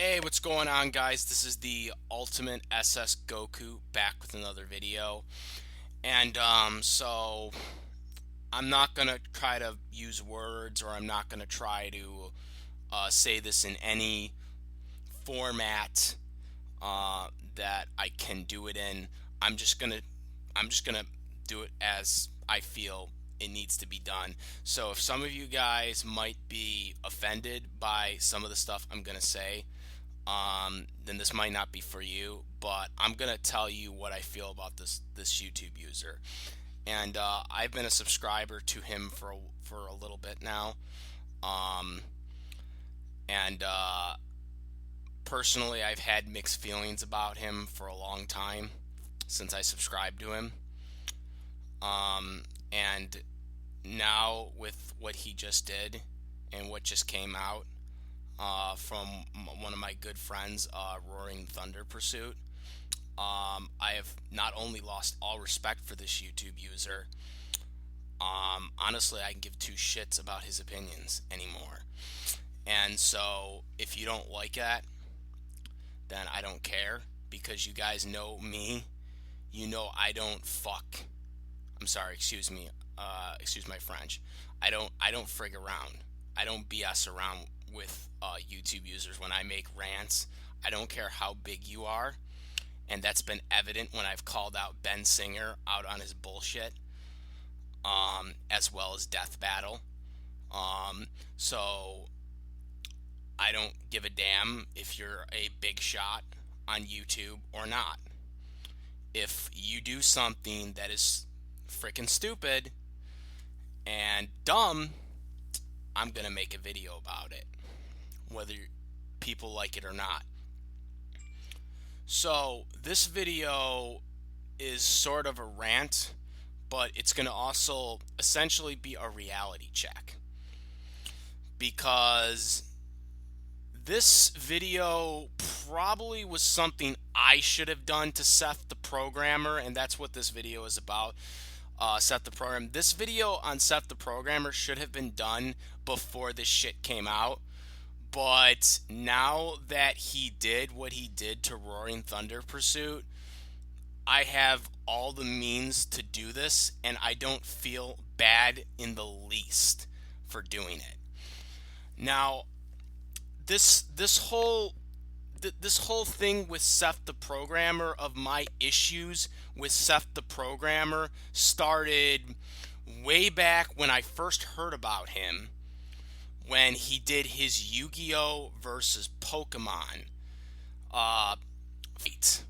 Hey, what's going on, guys? This is the Ultimate SS Goku back with another video. And I'm not gonna try to use words, or I'm not gonna try to say this in any format uh, that I can do it in. I'm just gonna I'm just gonna do it as I feel it needs to be done. So if some of you guys might be offended by some of the stuff I'm gonna say, then this might not be for you. But I'm gonna tell you what I feel about this YouTube user, and I've been a subscriber to him for a little bit now. Um, and Personally, I've had mixed feelings about him for a long time since I subscribed to him. And now with what he just did and what just came out from one of my good friends, Roaring Thunder Pursuit, I have not only lost all respect for this YouTube user. Honestly, I can give two shits about his opinions anymore. And so, if you don't like that, then I don't care, because you guys know me. You know I don't fuck. I'm sorry, excuse me. Excuse my French. I don't frig around. I don't BS around with YouTube users when I make rants. I don't care how big you are, and that's been evident when I've called out Ben Singer out on his bullshit, as well as Death Battle. So I don't give a damn if you're a big shot on YouTube or not. If you do something that is freaking stupid and dumb, I'm gonna make a video about it, whether people like it or not. So this video is sort of a rant, but it's gonna also essentially be a reality check, because this video probably was something I should have done to Seth the Programmer, and that's what this video is about. Seth the Programmer. This video on Seth the Programmer should have been done before this shit came out. But now that he did what he did to Roaring Thunder Pursuit, I have all the means to do this, and I don't feel bad in the least for doing it. Now, this whole thing with Seth the Programmer, of my issues with Seth the Programmer, started way back when I first heard about him, when he did his Yu-Gi-Oh versus Pokemon fight.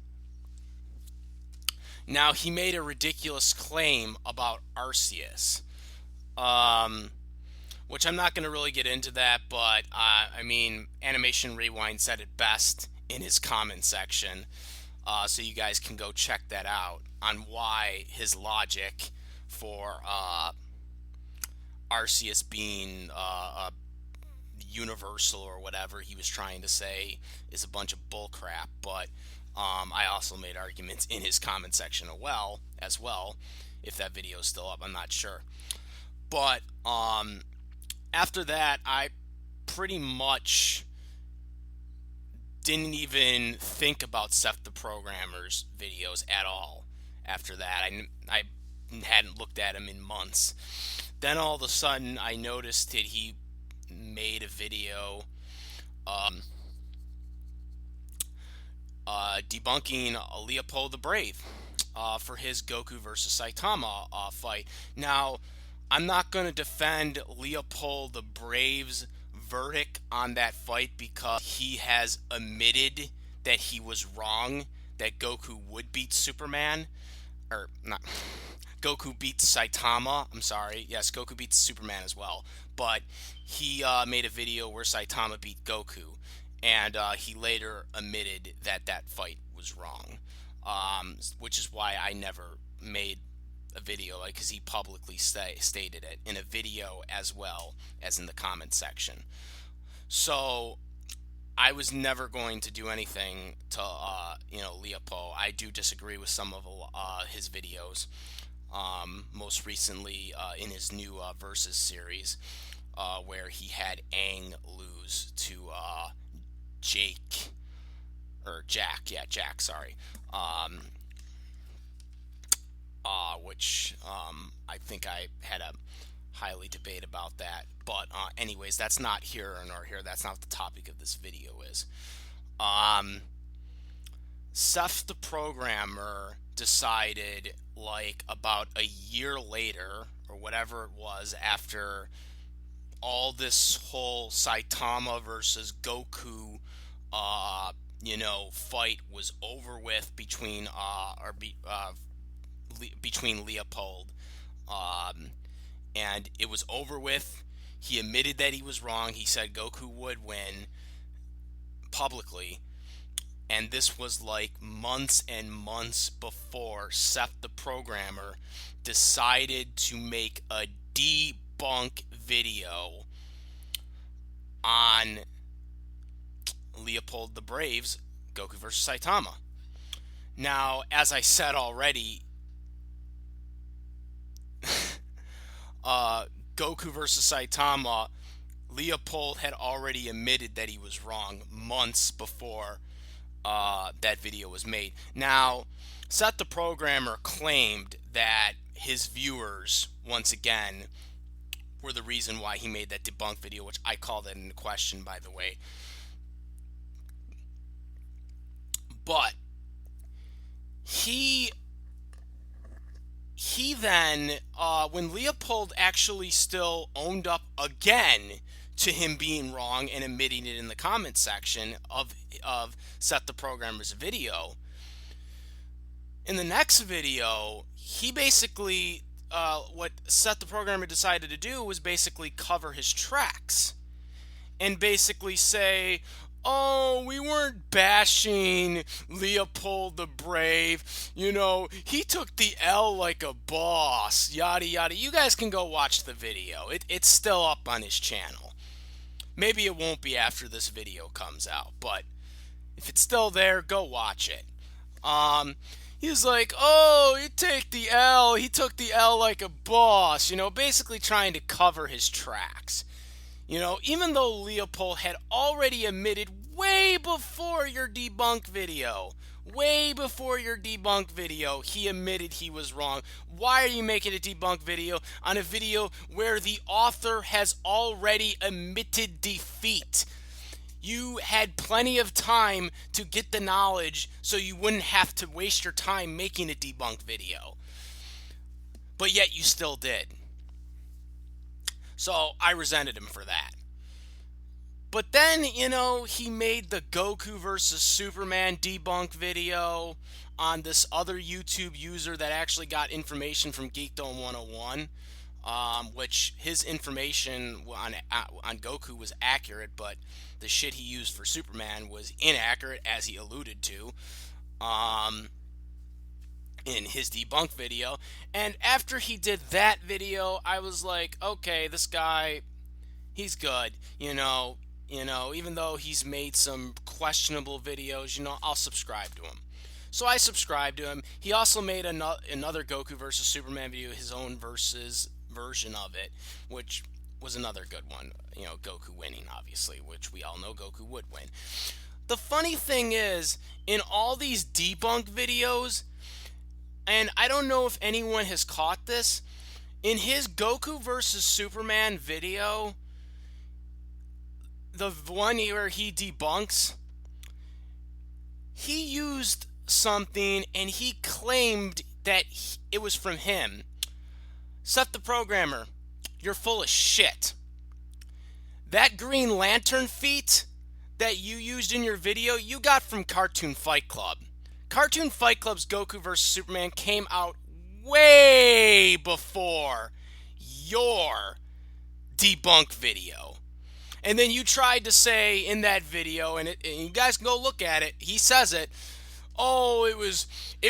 Now, he made a ridiculous claim about Arceus, which I'm not going to really get into that, but I mean, Animation Rewind said it best in his comment section, so you guys can go check that out on why his logic for Arceus being universal, or whatever he was trying to say, is a bunch of bullcrap. But I also made arguments in his comment section as well. If that video is still up, I'm not sure. But after that, I pretty much didn't even think about Seth the Programmer's videos at all. After that, I hadn't looked at him in months. Then all of a sudden, I noticed that he made a video debunking Leopold the Brave for his Goku versus Saitama fight. Now, I'm not going to defend Leopold the Brave's verdict on that fight, because he has admitted that he was wrong, that Goku would beat Superman. Or, not. Goku beats Saitama. I'm sorry. Yes, Goku beats Superman as well. But he made a video where Saitama beat Goku, and he later admitted that that fight was wrong, which is why I never made a video, like, because he publicly stated it in a video as well as in the comment section. So I was never going to do anything to Leopold. I do disagree with some of his videos. Most recently in his new Versus series, where he had Aang lose to Jake, or Jack, yeah, Jack, sorry, which I think I had a highly debate about that. But anyways, that's not here nor here. That's not what the topic of this video is. Um, Seth the programmer decided, like, about a year later, or whatever it was, after all this whole Saitama versus Goku, fight was over with between Leopold, um, and it was over with. He admitted that he was wrong. He said Goku would win publicly, and this was like months and months before Seth the programmer decided to make a debunk video on Leopold the Brave's Goku versus Saitama. Now, as I said already, Goku versus Saitama, Leopold had already admitted that he was wrong months before that video was made. Now, Seth the programmer claimed that his viewers, once again, were the reason why he made that debunk video, which I call that into question, by the way. But he then, when Leopold actually still owned up again to him being wrong and admitting it in the comment section of Seth the Programmer's video, in the next video, he basically, what Seth the Programmer decided to do was basically cover his tracks and basically say, oh, we weren't bashing Leopold the Brave. He took the L like a boss, yada yada. You guys can go watch the video. It's still up on his channel. Maybe it won't be after this video comes out, but if it's still there, go watch it. He was like, oh, you take the L. He took the L like a boss, basically trying to cover his tracks. Even though Leopold had already admitted way before your debunk video, he admitted he was wrong. Why are you making a debunk video on a video where the author has already admitted defeat? You had plenty of time to get the knowledge so you wouldn't have to waste your time making a debunk video. But yet you still did. So I resented him for that. But then, he made the Goku versus Superman debunk video on this other YouTube user that actually got information from Geekdom 101, which his information on Goku was accurate, but the shit he used for Superman was inaccurate, as he alluded to in his debunk video. And after he did that video, I was like, okay, this guy, he's good, even though he's made some questionable videos, I'll subscribe to him. So I subscribed to him. He also made another Goku versus Superman video, his own version of it, which was another good one. Goku winning, obviously, which we all know Goku would win. The funny thing is, in all these debunk videos, and I don't know if anyone has caught this, in his Goku versus Superman video, the one where he debunks, he used something and he claimed that it was from him. Seth the Programmer, you're full of shit. That Green Lantern feat that you used in your video, you got from Cartoon Fight Club. Cartoon Fight Club's Goku vs. Superman came out way before your debunk video. And then you tried to say in that video, and you guys can go look at it, he says it, oh, it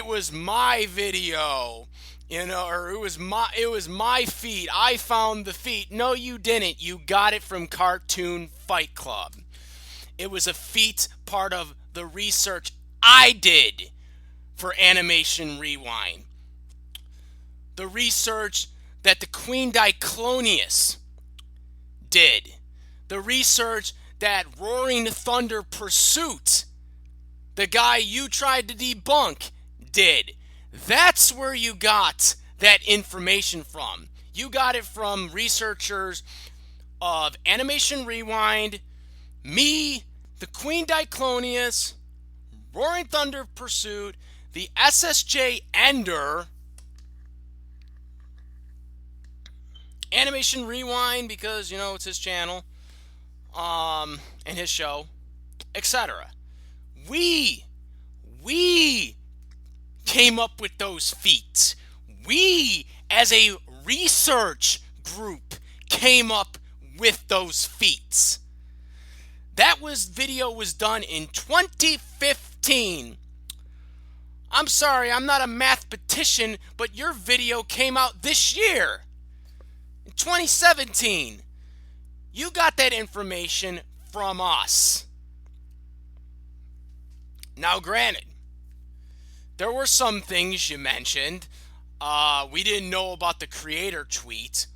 was my video, or it was my feat. I found the feat. No, you didn't. You got it from Cartoon Fight Club. It was a feat part of the research I did for Animation Rewind. The research that the Queen Diclonius did. The research that Roaring Thunder Pursuit, the guy you tried to debunk, did. That's where you got that information from. You got it from researchers of Animation Rewind, me, the Queen Diclonius, Roaring Thunder Pursuit, the SSJ Ender, Animation Rewind, because, it's his channel, and his show, etc. We came up with those feats. We, as a research group, came up with those feats. That video was done in 2015. I'm sorry, I'm not a mathematician, but your video came out this year, in 2017. You got that information from us. Now, granted, there were some things you mentioned. We didn't know about the creator tweet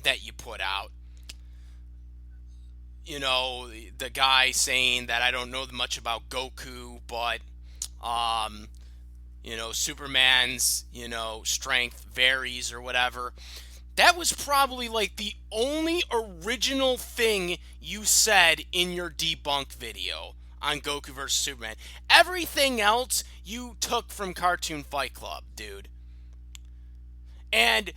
that you put out. The guy saying that I don't know much about Goku, but, Superman's, strength varies or whatever. That was probably like the only original thing you said in your debunk video on Goku vs. Superman. Everything else you took from Cartoon Fight Club, dude. And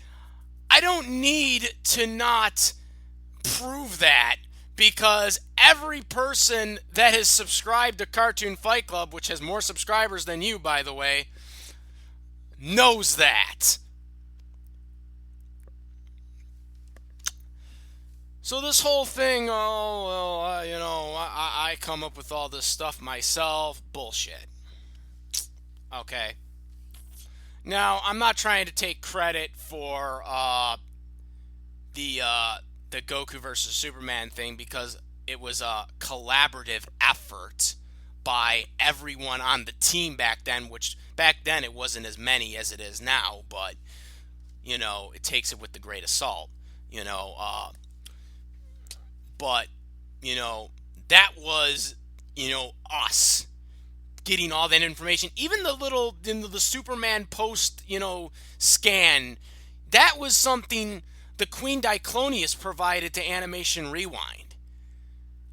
I don't need to not prove that, because every person that has subscribed to Cartoon Fight Club, which has more subscribers than you, by the way, knows that. So this whole thing, I come up with all this stuff myself, bullshit. Okay. Now, I'm not trying to take credit for the Goku versus Superman thing, because it was a collaborative effort by everyone on the team back then, which back then it wasn't as many as it is now, but, it takes it with the great salt, but, that was, us getting all that information. Even the Superman post, scan, that was something the Queen Diclonius provided to Animation Rewind.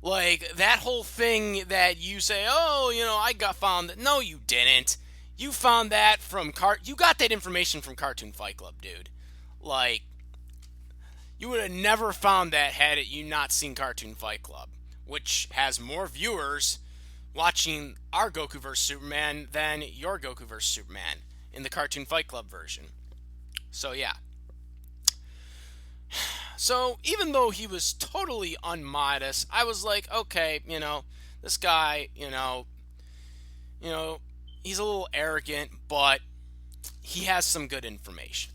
Like, that whole thing that you say, I found that. No, you didn't. You found that from you got that information from Cartoon Fight Club, dude. Like, you would have never found that had you not seen Cartoon Fight Club, which has more viewers watching our Goku vs. Superman than your Goku vs. Superman in the Cartoon Fight Club version. So, yeah. So, even though he was totally unmodest, I was like, okay, this guy, he's a little arrogant, but he has some good information.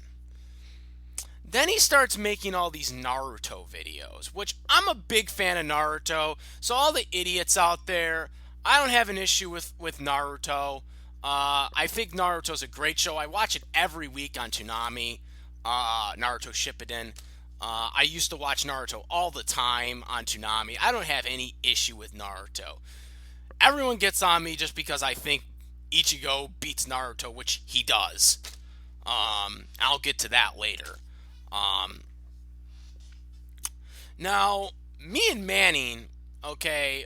Then he starts making all these Naruto videos, which I'm a big fan of Naruto. So all the idiots out there, I don't have an issue with Naruto. I think Naruto's a great show. I watch it every week on Toonami, Naruto Shippuden. I used to watch Naruto all the time on Toonami. I don't have any issue with Naruto. Everyone gets on me just because I think Ichigo beats Naruto, which he does. I'll get to that later. Now, me and Manning, okay,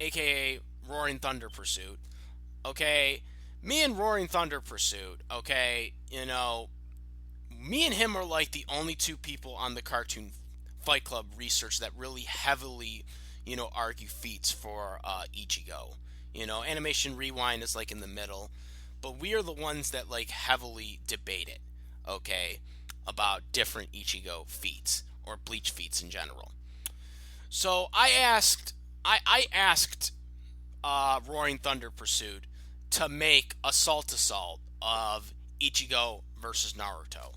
aka Roaring Thunder Pursuit, okay, me and Roaring Thunder Pursuit, okay, me and him are like the only two people on the Cartoon Fight Club research that really heavily, argue feats for Ichigo. Animation Rewind is like in the middle, but we are the ones that like heavily debate it, okay, about different Ichigo feats or Bleach feats in general. So I asked Roaring Thunder Pursuit to make a Assault of Ichigo versus Naruto,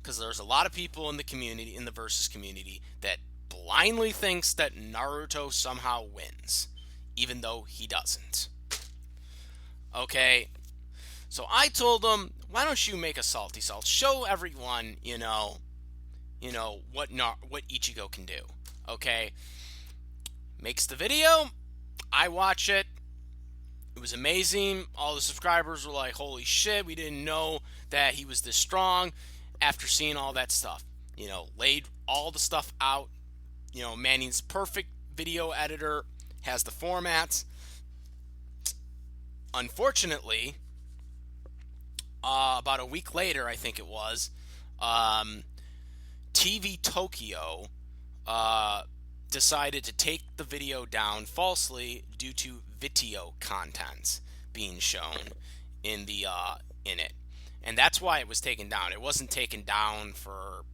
because there's a lot of people in the community, in the versus community, that blindly thinks that Naruto somehow wins, even though he doesn't. Okay, so I told him, why don't you make a Salty Salt? Show everyone, what Ichigo can do. Okay. makes the video. I watch it. It was amazing. All the subscribers were like, holy shit, we didn't know that he was this strong after seeing all that stuff. Laid all the stuff out. Manning's perfect video editor, has the formats. Unfortunately, about a week later, I think it was, TV Tokyo decided to take the video down falsely due to video content being shown in it, and that's why it was taken down. It wasn't taken down for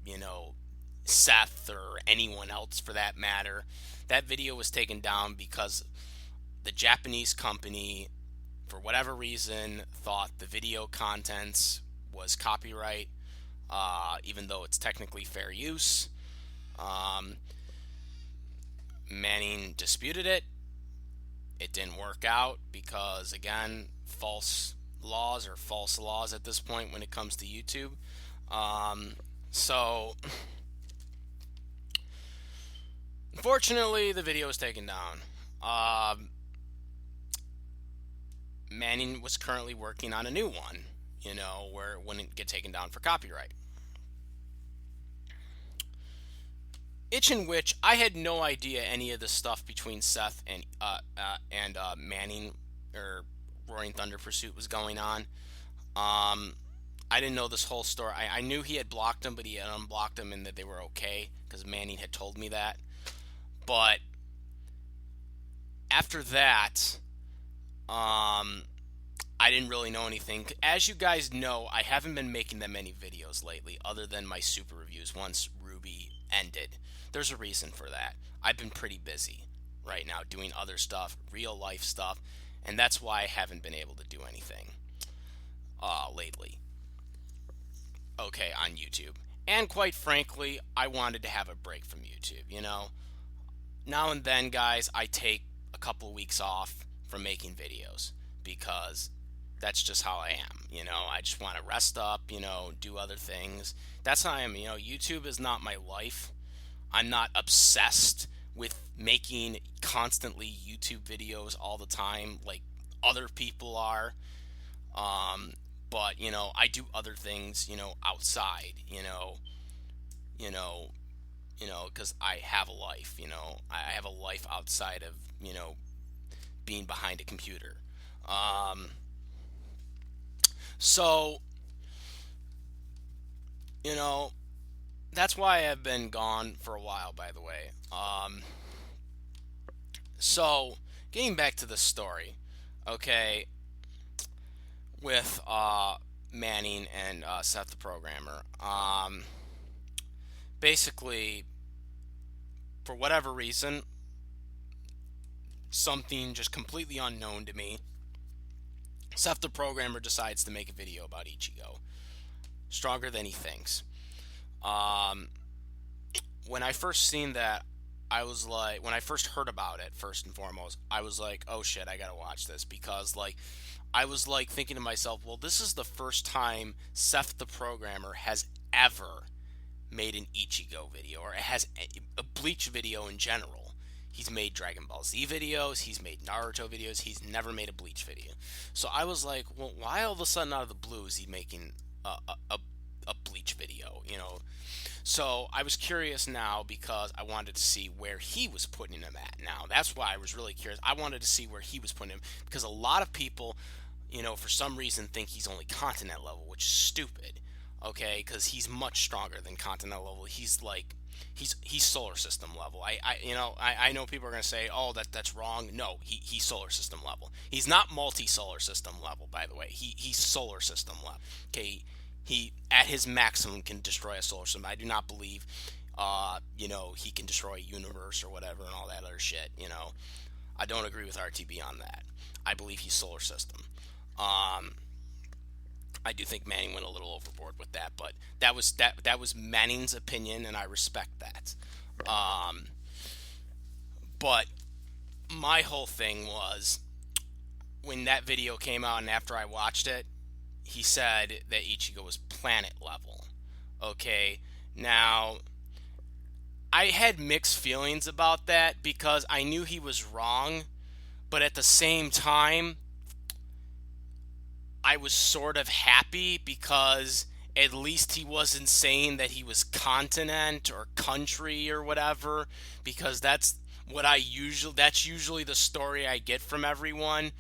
Seth or anyone else for that matter. That video was taken down because the Japanese company, for whatever reason, thought the video contents was copyright, even though it's technically fair use. Manning disputed it. It didn't work out because, again, false laws at this point when it comes to YouTube. So, unfortunately, the video was taken down. Manning was currently working on a new one, where it wouldn't get taken down for copyright. In which I had no idea any of the stuff between Seth and Manning or Roaring Thunder Pursuit was going on. I didn't know this whole story. I knew he had blocked him, but he had unblocked him and that they were okay because Manning had told me that. But after that, I didn't really know anything. As you guys know, I haven't been making that many videos lately other than my super reviews once RWBY ended. There's a reason for that. I've been pretty busy right now doing other stuff, real life stuff, and that's why I haven't been able to do anything lately. Okay, on YouTube. And quite frankly, I wanted to have a break from YouTube, Now and then, guys, I take a couple of weeks off from making videos because that's just how I am, I just want to rest up, do other things. That's how I am, YouTube is not my life. I'm not obsessed with making constantly YouTube videos all the time like other people are. But, I do other things, outside, because I have a life, I have a life outside of, being behind a computer. So, that's why I've been gone for a while, by the way. So, getting back to the story, okay, with Manning and SethTheProgrammer. Basically, for whatever reason, something just completely unknown to me, SethTheProgrammer decides to make a video about Ichigo. Stronger than he thinks. When I first seen that, I was like, when I first heard about it, first and foremost, I was like, oh shit, I gotta watch this because, I was thinking to myself, well, this is the first time SethTheProgrammer has ever made an Ichigo video, or has a Bleach video in general. He's made Dragon Ball Z videos, he's made Naruto videos, he's never made a Bleach video. So I was like, well, why all of a sudden out of the blue is he making a Bleach video, So I was curious now because I wanted to see where he was putting him at now. That's why I was really curious. I wanted to see where he was putting him because a lot of people, for some reason think he's only continent level, which is stupid, okay? Because he's much stronger than continent level. He's solar system level. I know people are gonna say, oh, that's wrong. No, he's solar system level. He's not multi-solar system level, by the way. He's solar system level. Okay, he at his maximum can destroy a solar system. I do not believe, he can destroy a universe or whatever and all that other shit. I don't agree with RTB on that. I believe he's solar system. I do think Manning went a little overboard with that, but that was Manning's opinion, and I respect that. But my whole thing was when that video came out, and after I watched it, he said that Ichigo was planet level. Okay, now I had mixed feelings about that because I knew he was wrong, but at the same time, I was sort of happy because at least he wasn't saying that he was continent or country or whatever, because that's usually the story I get from everyone.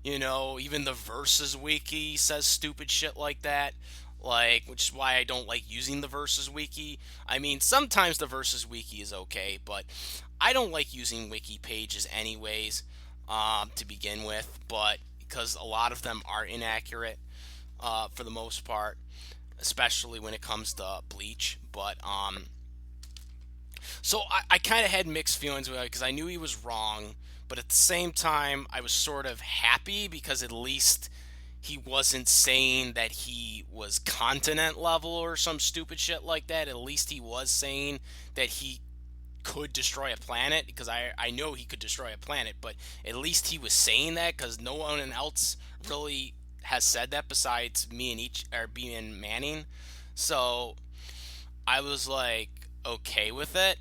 Even the Versus Wiki says stupid shit like that. Like, which is why I don't like using the Versus Wiki. I mean, sometimes the Versus Wiki is okay, but I don't like using wiki pages anyways, to begin with, but because a lot of them are inaccurate for the most part, especially when it comes to Bleach. But so I kind of had mixed feelings with it because I knew he was wrong, but at the same time, I was sort of happy because at least he wasn't saying that he was continent level or some stupid shit like that. At least he was saying that he could destroy a planet, because I know he could destroy a planet, but at least he was saying that because no one else really has said that besides me and Manning. So I was like okay with it,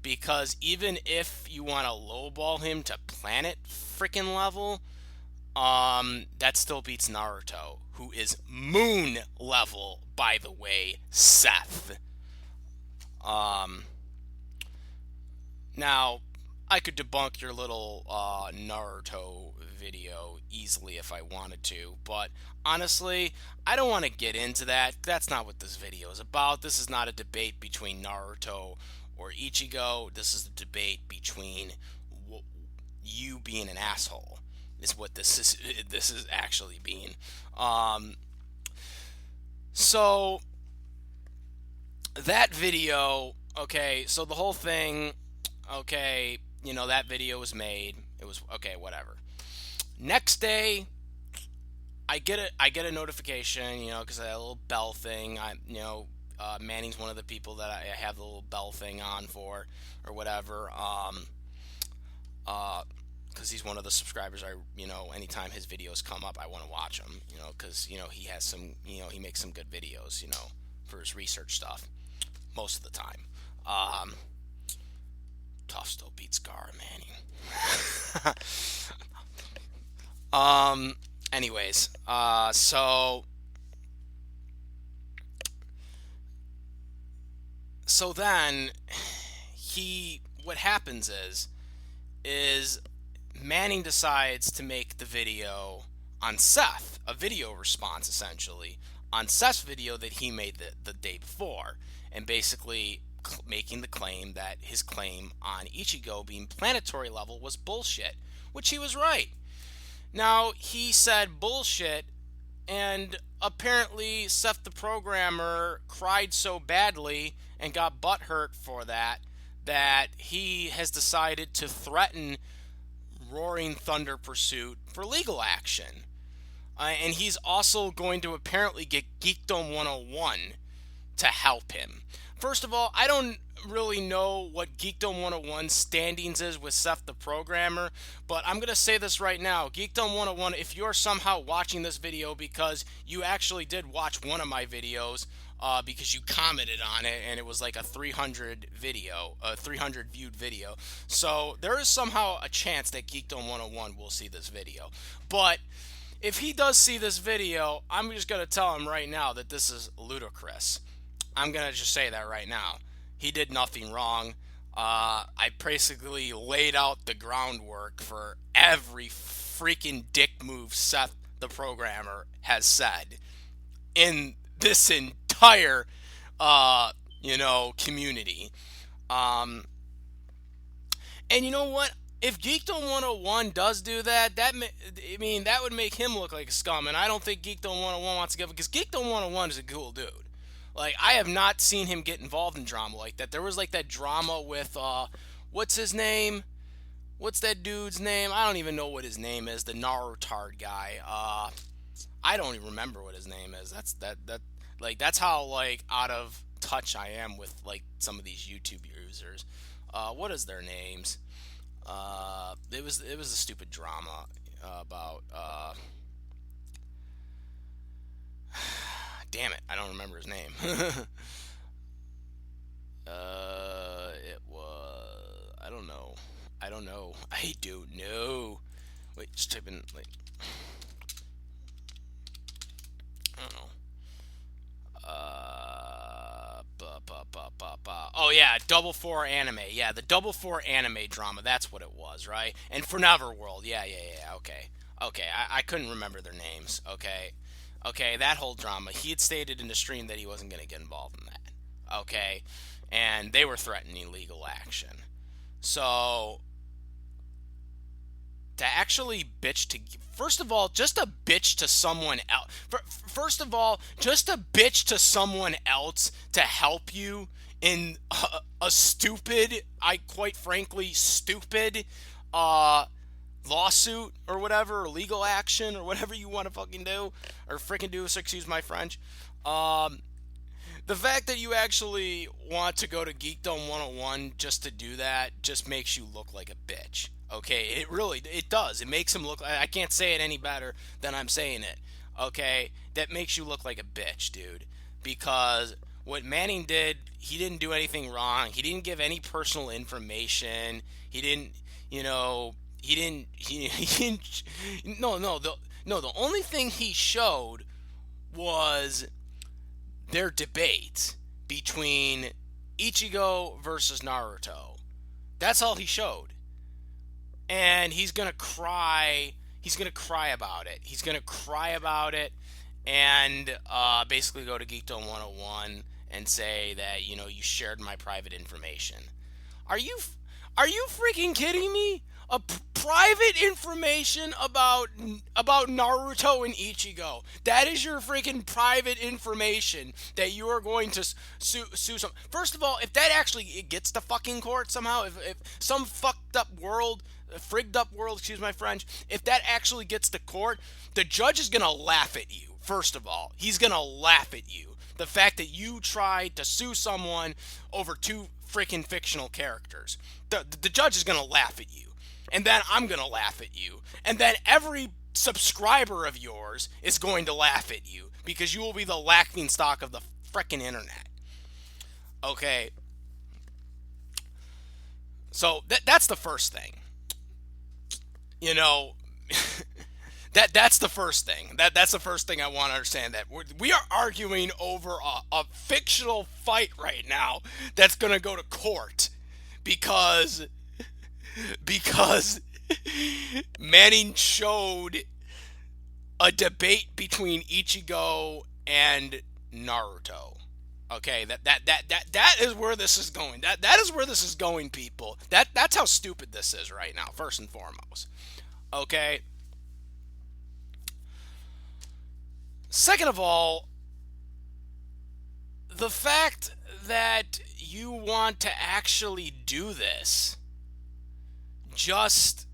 because even if you want to lowball him to planet freaking level, that still beats Naruto, who is moon level, by the way, Seth. Um, Now, I could debunk your little Naruto video easily if I wanted to, but honestly, I don't want to get into that. That's not what this video is about. This is not a debate between Naruto or Ichigo. This is a debate between you being an asshole. Is what this is. This is actually being. Um, so that video. Okay, so the whole thing. Okay, that video was made. It was okay, whatever. Next day, I get a notification, because I had a little bell thing. Manning's one of the people that I have the little bell thing on for, or whatever. Because he's one of the subscribers. Anytime his videos come up, I want to watch them. Because he has some, he makes some good videos. For his research stuff, most of the time. Tough still beats Gar Manning. Anyways, so then what happens is Manning decides to make the video on Seth, a video response essentially on Seth's video that he made the day before, and basically making the claim that his claim on Ichigo being planetary level was bullshit, which he was right. Now, he said bullshit, and apparently SethTheProgrammer cried so badly and got butthurt for that he has decided to threaten Roaring Thunder Pursuit for legal action. And he's also going to apparently get Geekdom 101 to help him. First of all, I don't really know what Geekdom 101 standings is with SethTheProgrammer, but I'm going to say this right now. Geekdom 101, if you're somehow watching this video because you actually did watch one of my videos, because you commented on it, and it was like a 300 viewed video. So there is somehow a chance that Geekdom 101 will see this video. But if he does see this video, I'm just going to tell him right now that this is ludicrous. I'm going to just say that right now. He did nothing wrong. I basically laid out the groundwork for every freaking dick move Seth the Programmer has said in this entire, community. And you know what? If Geekdom 101 does do that, that would make him look like a scum, and I don't think Geekdom 101 wants to give it, because Geekdom 101 is a cool dude. Like, I have not seen him get involved in drama like that. There was like that drama with what's his name? What's that dude's name? I don't even know what his name is. The Narutard guy. I don't even remember what his name is. That's how like out of touch I am with like some of these YouTube users. What is their names? It was a stupid drama about damn it, I don't remember his name. It don't know. I don't know. I don't know. Wait, just type in, like, I don't know. Oh yeah, Double Four anime. Yeah, the Double Four anime drama. That's what it was, right? And for Neverworld. Yeah, yeah, yeah. Okay, okay. I couldn't remember their names. Okay, okay. That whole drama. He had stated in the stream that he wasn't going to get involved in that. Okay, and they were threatening legal action. So to actually bitch to, first of all, just a bitch to someone else. First of all, just a bitch to someone else to help you in a stupid, I quite frankly stupid lawsuit or whatever, or legal action or whatever you want to fucking do or freaking do, so excuse my French. The fact that you actually want to go to Geekdom 101 just to do that just makes you look like a bitch. Okay, it does. It makes him look, I can't say it any better than I'm saying it. Okay, that makes you look like a bitch, dude. Because what Manning did, he didn't do anything wrong. He didn't give any personal information. He didn't, you know, he didn't, no, the only thing he showed was their debate between Ichigo versus Naruto. That's all he showed. And he's going to cry. He's going to cry about it. He's going to cry about it and basically go to Geekdom 101 and say that, you know, you shared my private information. Are you freaking kidding me? Private information about Naruto and Ichigo. That is your freaking private information that you are going to sue some. First of all, if that actually it gets to fucking court somehow, if some fucked up world, frigged up world, excuse my French, if that actually gets to court, the judge is gonna laugh at you. First of all, he's gonna laugh at you. The fact that you tried to sue someone over two freaking fictional characters. The judge is gonna laugh at you. And then I'm going to laugh at you. And then every subscriber of yours is going to laugh at you because you will be the laughing stock of the frickin' internet. Okay. So that's the first thing. You know, that's the first thing. That's the first thing I want to understand. That we are arguing over a fictional fight right now that's going to go to court because Manning showed a debate between Ichigo and Naruto. Okay, that is where this is going. That is where this is going, people. That's how stupid this is right now, first and foremost. Okay. Second of all, the fact that you want to actually do this just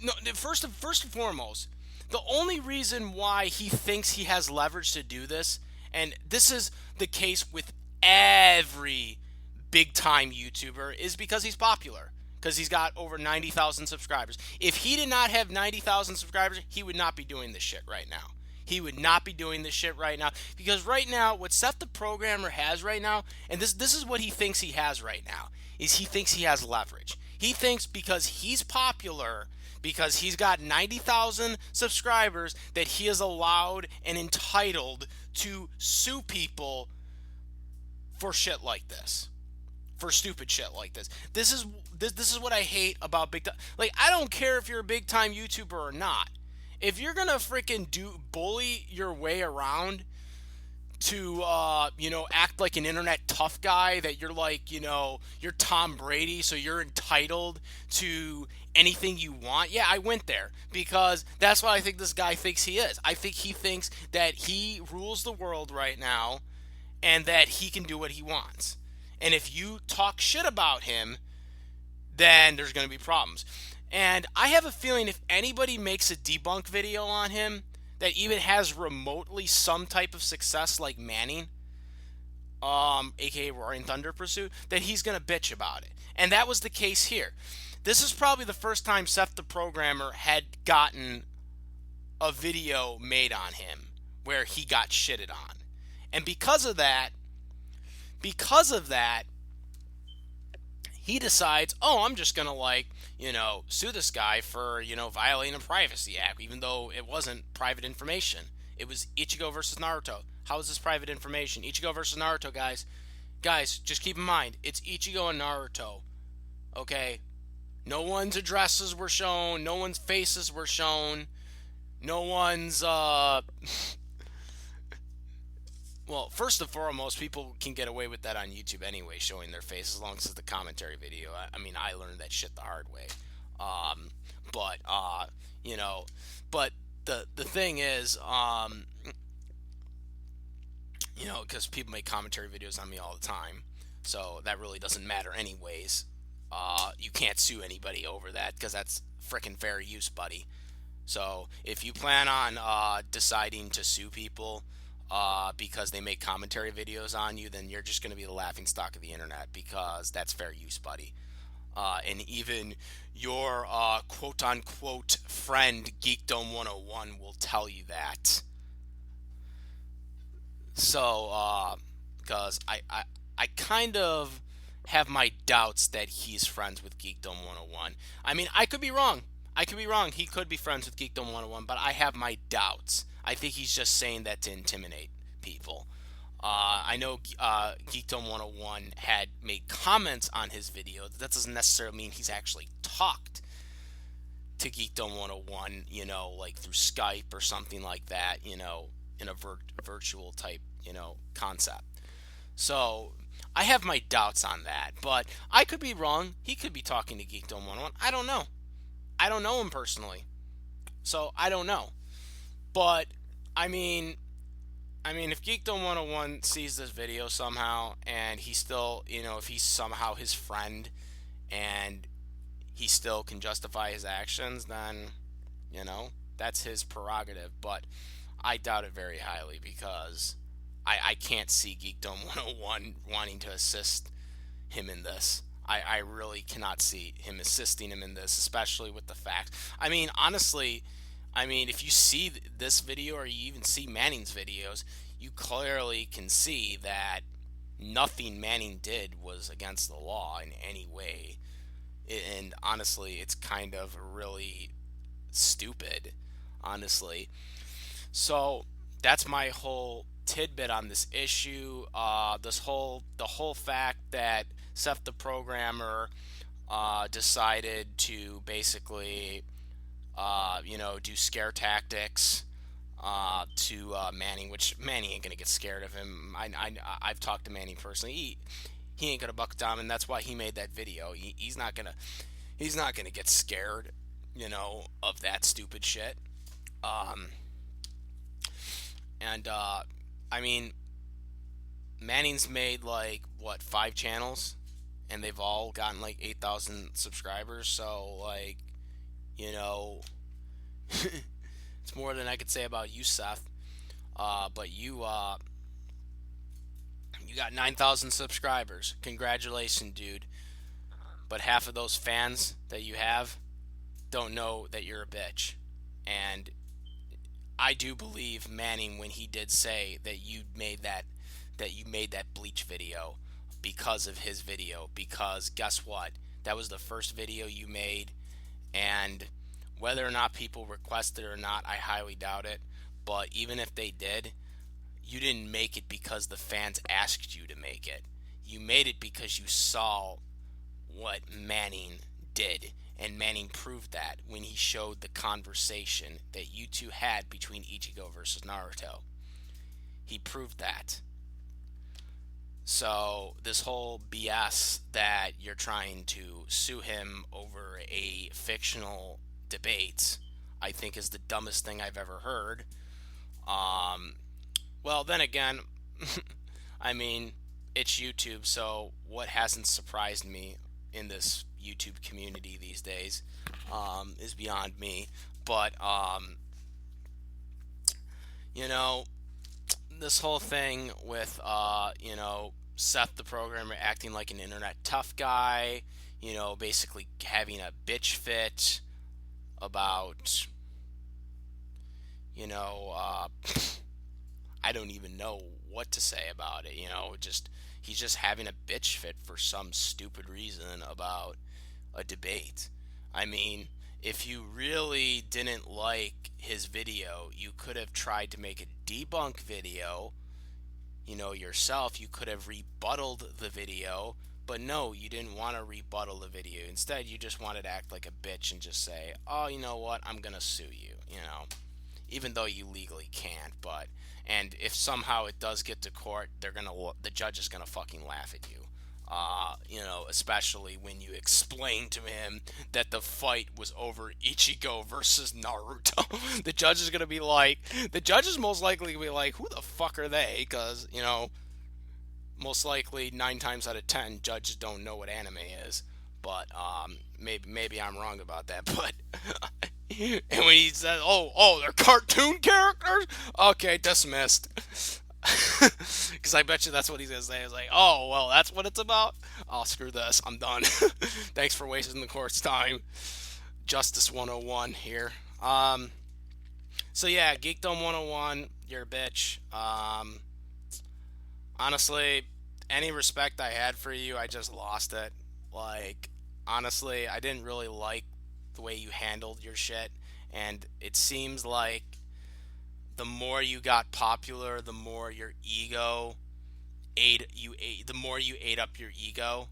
no first and foremost, the only reason why he thinks he has leverage to do this, and this is the case with every big time YouTuber, is because he's popular, because he's got over 90,000 subscribers. If he did not have 90,000 subscribers, he would not be doing this shit right now. He would not be doing this shit right now, because right now what SethTheProgrammer has right now, and this is what he thinks he has right now, is he thinks he has leverage. He thinks because he's popular, because he's got 90,000 subscribers, that he is allowed and entitled to sue people for shit like this. For stupid shit like this. This is what I hate about big time. Like, I don't care if you're a big time YouTuber or not. If you're gonna freaking bully your way around to act like an internet tough guy, that you're like, you're Tom Brady, so you're entitled to anything you want. Yeah, I went there because that's what I think this guy thinks he is. I think he thinks that he rules the world right now and that he can do what he wants. And if you talk shit about him, then there's going to be problems. And I have a feeling if anybody makes a debunk video on him that even has remotely some type of success like Manning, aka Roaring Thunder Pursuit, that he's going to bitch about it. And that was the case here. This is probably the first time SethTheProgrammer had gotten a video made on him where he got shitted on. And because of that, he decides, oh, I'm just gonna sue this guy for violating a privacy act, even though it wasn't private information. It was Ichigo versus Naruto. How is this private information? Ichigo versus Naruto, guys. Guys, just keep in mind, it's Ichigo and Naruto. Okay, no one's addresses were shown. No one's faces were shown. No one's Well, first and foremost, people can get away with that on YouTube anyway, showing their face as long as it's the commentary video. I mean, I learned that shit the hard way. Um, but you know, but the thing is, because people make commentary videos on me all the time, so that really doesn't matter anyways. You can't sue anybody over that because that's frickin' fair use, buddy. So if you plan on deciding to sue people because they make commentary videos on you, then you're just going to be the laughing stock of the internet because that's fair use, buddy. And even your quote unquote friend Geekdom 101 will tell you that. So, because I kind of have my doubts that he's friends with Geekdom 101. I mean, I could be wrong. I could be wrong. He could be friends with Geekdom 101, but I have my doubts. I think he's just saying that to intimidate people. I know Geekdom 101 had made comments on his video. That doesn't necessarily mean he's actually talked to Geekdom 101, like through Skype or something like that, in a virtual type, concept. So I have my doubts on that, but I could be wrong. He could be talking to Geekdom 101. I don't know. I don't know him personally, so I don't know. But I mean, if Geekdom 101 sees this video somehow, and he still, if he's somehow his friend, and he still can justify his actions, then, that's his prerogative. But I doubt it very highly because I can't see Geekdom 101 wanting to assist him in this. I really cannot see him assisting him in this, especially with the fact. I mean, honestly, if you see this video or you even see Manning's videos, you clearly can see that nothing Manning did was against the law in any way. And honestly, it's kind of really stupid, honestly. So that's my whole tidbit on this issue. The whole fact that Seth the programmer decided to basically do scare tactics to Manning, which Manning ain't gonna get scared of him. I've talked to Manning personally. He ain't gonna buck down, and that's why he made that video. He's not gonna get scared, of that stupid shit. Um, and I mean, Manning's made like what 5 channels, and they've all gotten like 8,000 subscribers. So like, you know, it's more than I could say about you, Seth. But you got 9,000 subscribers. Congratulations, dude. But half of those fans that you have don't know that you're a bitch. And I do believe Manning when he did say that you made that bleach video because of his video, because guess what? That was the first video you made, and whether or not people requested it or not, I highly doubt it. But even if they did, you didn't make it because the fans asked you to make it. You made it because you saw what Manning did. And Manning proved that when he showed the conversation that you two had between Ichigo versus Naruto. He proved that. So this whole BS that you're trying to sue him over a fictional debate, I think is the dumbest thing I've ever heard. Well, then again, I mean, it's YouTube, so what hasn't surprised me in this YouTube community these days is beyond me. But, you know, this whole thing with, Seth the programmer acting like an internet tough guy, basically having a bitch fit about, I don't even know what to say about it. You know, just he's just having a bitch fit for some stupid reason about a debate. I mean, if you really didn't like his video, you could have tried to make a debunk video, you know, yourself. You could have rebutted the video, but no, you didn't want to rebuttal the video. Instead, you just wanted to act like a bitch and just say, oh, you know what, I'm going to sue you, you know, even though you legally can't. But, and if somehow it does get to court, the judge is going to fucking laugh at you. You know, especially when you explain to him that the fight was over Ichigo versus Naruto. The judge is most likely going to be like, who the fuck are they? Because, you know, most likely 9 times out of 10, judges don't know what anime is. But maybe I'm wrong about that. But and when he says, "Oh, they're cartoon characters," okay, dismissed. Because I bet you that's what he's gonna say. It's like, "Oh, well, that's what it's about." Oh, screw this. I'm done. Thanks for wasting the court's time. Justice 101 here. So yeah, Geekdom 101. You're a bitch. Honestly, any respect I had for you, I just lost it. Like, honestly, I didn't really like the way you handled your shit, and it seems like the more you got popular, the more your ego the more you ate up your ego,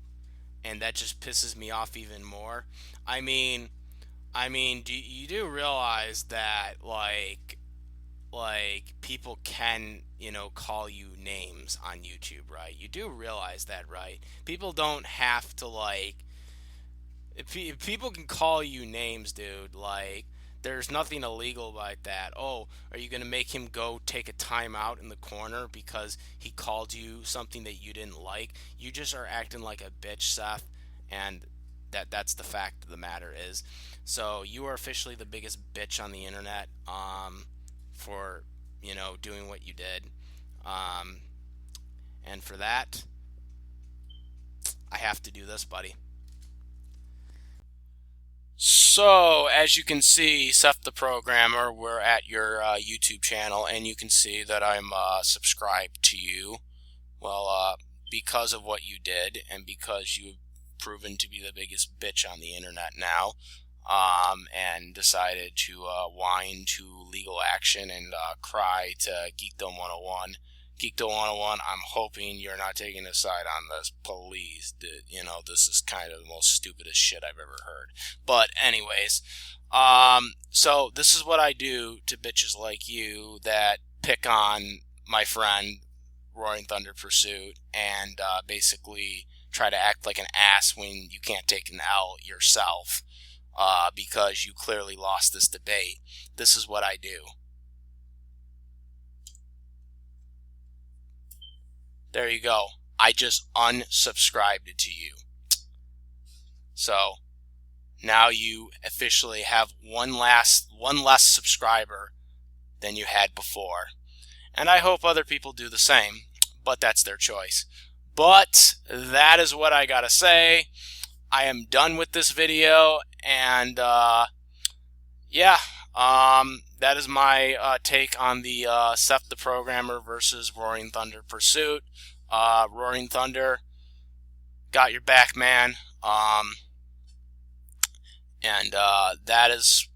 and that just pisses me off even more. I mean, you do realize that people can, you know, call you names on YouTube, right? You do realize that, right? People don't have to if people can call you names, dude, like there's nothing illegal about that. Oh, are you gonna make him go take a timeout in the corner because he called you something that you didn't like? You just are acting like a bitch, Seth, and that's the fact of the matter is. So you are officially the biggest bitch on the internet, for, you know, doing what you did, um, and for that, I have to do this, buddy. So, as you can see, Seth the Programmer, we're at your YouTube channel, and you can see that I'm subscribed to you. Well, because of what you did, and because you've proven to be the biggest bitch on the internet now, and decided to whine to legal action and cry to Geekdom 101. Geekdom 101, I'm hoping you're not taking a side on this. Please, you know, this is kind of the most stupidest shit I've ever heard. But anyways, so this is what I do to bitches like you that pick on my friend Roaring Thunder Pursuit and basically try to act like an ass when you can't take an L yourself, because you clearly lost this debate. This is what I do. There you go. I just unsubscribed to you. So now you officially have one less subscriber than you had before. And I hope other people do the same, but that's their choice. But that is what I gotta say. I am done with this video, and yeah, that is my take on the Seth the Programmer versus Roaring Thunder Pursuit. Roaring Thunder, got your back, man. And that is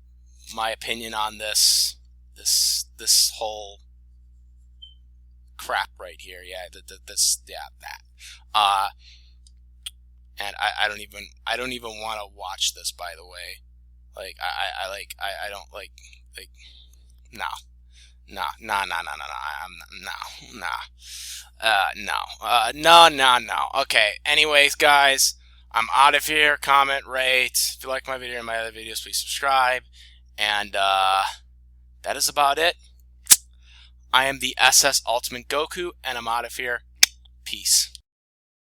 my opinion on this whole crap right here. Yeah, that. And I don't even want to watch this, by the way. Like I don't like no. No. Okay. Anyways, guys, I'm out of here. Comment, rate. If you like my video and my other videos, please subscribe. And that is about it. I am the SS Ultimate Goku, and I'm out of here. Peace.